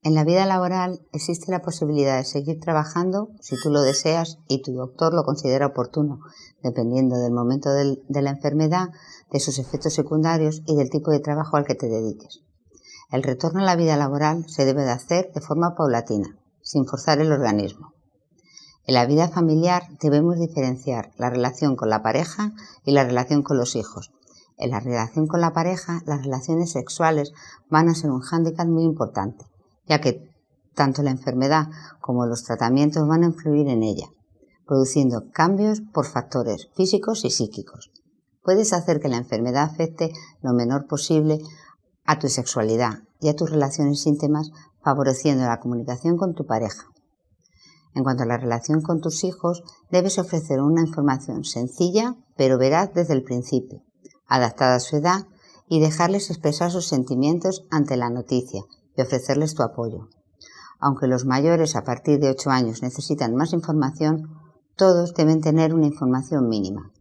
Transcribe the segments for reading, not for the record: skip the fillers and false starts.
En la vida laboral existe la posibilidad de seguir trabajando si tú lo deseas y tu doctor lo considera oportuno, dependiendo del momento de la enfermedad, de sus efectos secundarios y del tipo de trabajo al que te dediques. El retorno a la vida laboral se debe de hacer de forma paulatina, sin forzar el organismo. En la vida familiar debemos diferenciar la relación con la pareja y la relación con los hijos. En la relación con la pareja, las relaciones sexuales van a ser un hándicap muy importante, ya que tanto la enfermedad como los tratamientos van a influir en ella, produciendo cambios por factores físicos y psíquicos. Puedes hacer que la enfermedad afecte lo menor posible a tu sexualidad y a tus relaciones íntimas, favoreciendo la comunicación con tu pareja. En cuanto a la relación con tus hijos, debes ofrecer una información sencilla pero veraz desde el principio, adaptada a su edad, y dejarles expresar sus sentimientos ante la noticia y ofrecerles tu apoyo. Aunque los mayores a partir de 8 años necesitan más información, todos deben tener una información mínima.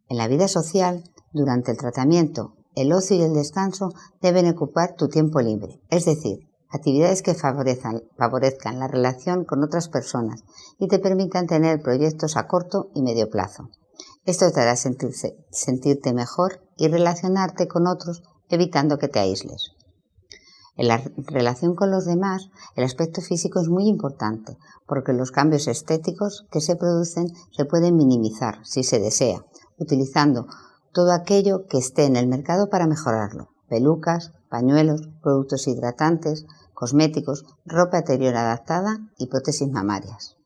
En la vida social, durante el tratamiento, el ocio y el descanso deben ocupar tu tiempo libre, es decir, actividades que favorezcan la relación con otras personas y te permitan tener proyectos a corto y medio plazo. Esto te hará sentirte mejor y relacionarte con otros, evitando que te aísles. En la relación con los demás, el aspecto físico es muy importante, porque los cambios estéticos que se producen se pueden minimizar, si se desea, utilizando todo aquello que esté en el mercado para mejorarlo: pelucas, pañuelos, productos hidratantes, cosméticos, ropa interior adaptada y prótesis mamarias.